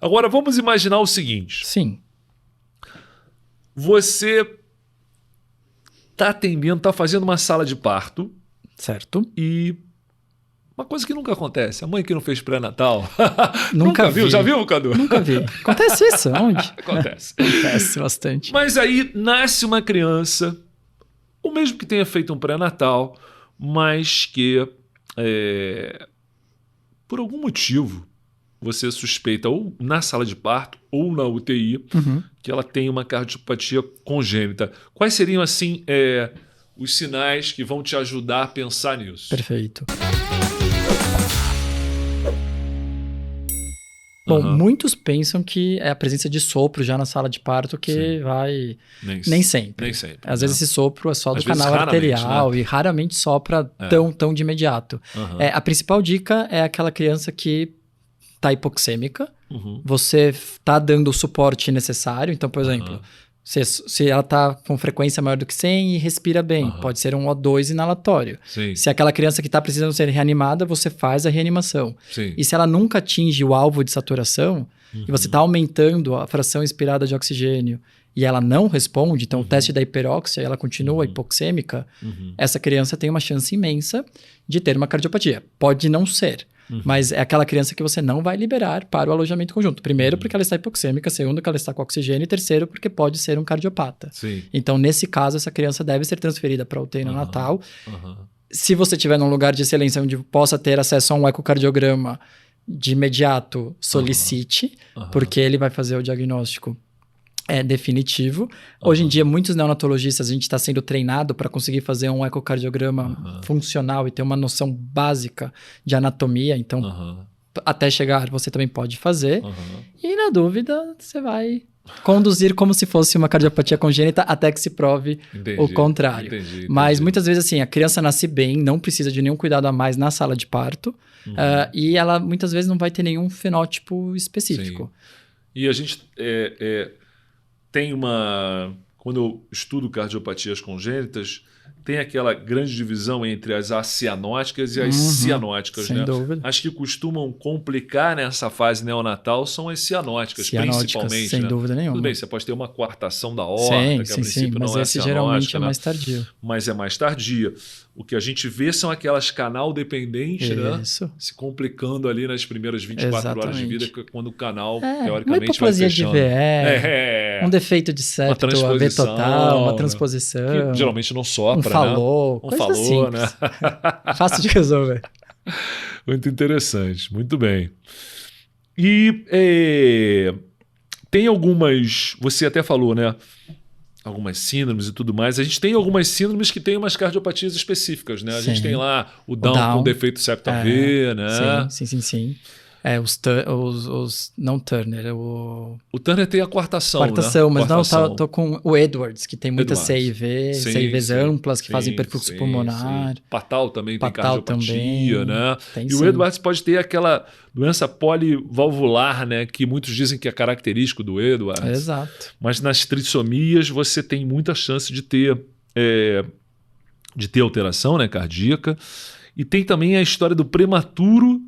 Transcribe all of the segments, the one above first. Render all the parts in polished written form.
Agora, vamos imaginar o seguinte. Sim. Você está atendendo, está fazendo uma sala de parto Certo. e... Uma coisa que nunca acontece. A mãe que não fez pré-natal. Nunca viu? vi. Já viu, Cadu? Nunca vi. Acontece isso? Onde? Acontece. Acontece bastante. Mas aí nasce uma criança, ou mesmo que tenha feito um pré-natal, mas que, por algum motivo, você suspeita ou na sala de parto ou na UTI que ela tem uma cardiopatia congênita. Quais seriam, assim, os sinais que vão te ajudar a pensar nisso? Perfeito. Bom, muitos pensam que é a presença de sopro já na sala de parto que vai... Nem sempre. Nem sempre. Às vezes esse sopro é só Às do vezes, canal arterial, né? E raramente sopra tão de imediato. A principal dica é aquela criança que está hipoxêmica, você está dando o suporte necessário. Então, por exemplo, se ela está com frequência maior do que 100 e respira bem, pode ser um O2 inalatório. Sim. Se aquela criança que está precisando ser reanimada, você faz a reanimação. Sim. E se ela nunca atinge o alvo de saturação, e você está aumentando a fração inspirada de oxigênio, e ela não responde, então o teste da hiperóxia, ela continua hipoxêmica, essa criança tem uma chance imensa de ter uma cardiopatia. Pode não ser, mas é aquela criança que você não vai liberar para o alojamento conjunto. Primeiro, porque ela está hipoxêmica. Segundo, que ela está com oxigênio. E terceiro, porque pode ser um cardiopata. Sim. Então, nesse caso, essa criança deve ser transferida para a UTI neonatal. Se você estiver num lugar de excelência onde possa ter acesso a um ecocardiograma de imediato, solicite, porque ele vai fazer o diagnóstico definitivo. Hoje em dia, muitos neonatologistas, a gente está sendo treinado para conseguir fazer um ecocardiograma funcional e ter uma noção básica de anatomia. Então, até chegar, você também pode fazer. E, na dúvida, você vai conduzir como se fosse uma cardiopatia congênita até que se prove o contrário. Entendi. Mas, muitas vezes, assim, a criança nasce bem, não precisa de nenhum cuidado a mais na sala de parto. E ela, muitas vezes, não vai ter nenhum fenótipo específico. Sim. E a gente... tem uma... Quando eu estudo cardiopatias congênitas, tem aquela grande divisão entre as acianóticas e as cianóticas, sem né? dúvida. As que costumam complicar nessa fase neonatal são as cianóticas, principalmente. Sem dúvida nenhuma. Tudo bem, você pode ter uma coartação da aorta, que a princípio mas não é esse cianótica, geralmente né? é mais tardio. Mas é mais tardia. O que a gente vê são aquelas canal dependentes, né? Se complicando ali nas primeiras 24 horas de vida, quando o canal, teoricamente, uma hipoplasia vai fechando. de VE, um defeito de septo, a V total, uma transposição. Que geralmente não sopra, falou, né? Falou, simples. né? Fácil de resolver. Muito interessante, muito bem. E tem algumas, você até falou, né? Algumas síndromes e tudo mais. A gente tem algumas síndromes que têm umas cardiopatias específicas, né? A gente tem lá o Down com defeito septo AV, né? Sim. Os não Turner. O Turner tem a quartação, né? Mas não, tô com o Edwards, que tem muita CIV, CIVs amplas, que fazem perfluxo pulmonar. Patal também tem cardiopatia, né? Tem, e o Edwards pode ter aquela doença polivalvular, né? Que muitos dizem que é característico do Edwards. Exato. Mas nas trissomias você tem muita chance de ter alteração, né, cardíaca. E tem também a história do prematuro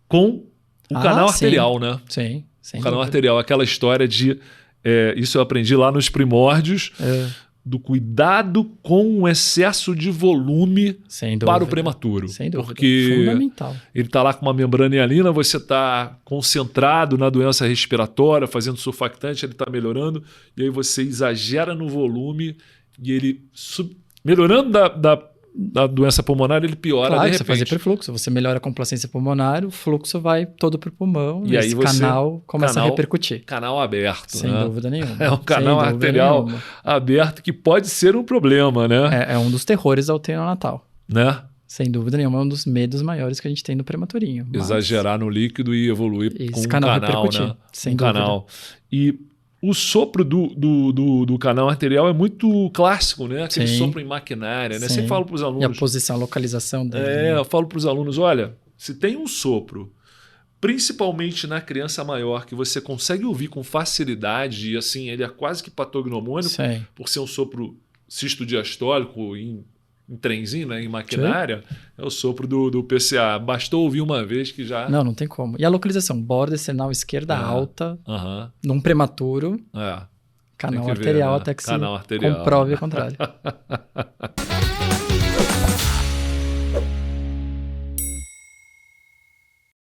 com o canal arterial, né? Sim. O canal arterial, aquela história de... isso eu aprendi lá nos primórdios, do cuidado com o excesso de volume para o prematuro. Sem dúvida. Porque fundamental. Ele está lá com uma membrana hialina, você está concentrado na doença respiratória, fazendo surfactante, ele está melhorando, e aí você exagera no volume e ele... melhorando da doença pulmonar, ele piora de repente. Você faz hiperfluxo, você melhora a complacência pulmonar, o fluxo vai todo para o pulmão e aí esse canal começa a repercutir. Canal aberto. Sem dúvida nenhuma. É um canal arterial aberto que pode ser um problema, né? É um dos terrores da UTI neonatal. Né? Sem dúvida nenhuma, é um dos medos maiores que a gente tem no prematurinho. Exagerar no líquido e evoluir com um canal, né? Sem dúvida. Canal. E o sopro do canal arterial é muito clássico, né? Aquele sopro em maquinária, né? Sempre falo para os alunos... E a posição, a localização dele. Eu falo para os alunos, olha, se tem um sopro, principalmente na criança maior, que você consegue ouvir com facilidade, e assim, ele é quase que patognomônico, por ser um sopro cisto-diastólico em em trenzinho, né, em maquinária, é o sopro do PCA. Bastou ouvir uma vez que já... Não tem como. E a localização? Borda external esquerda alta, num prematuro, canal arterial, até que se comprove o contrário.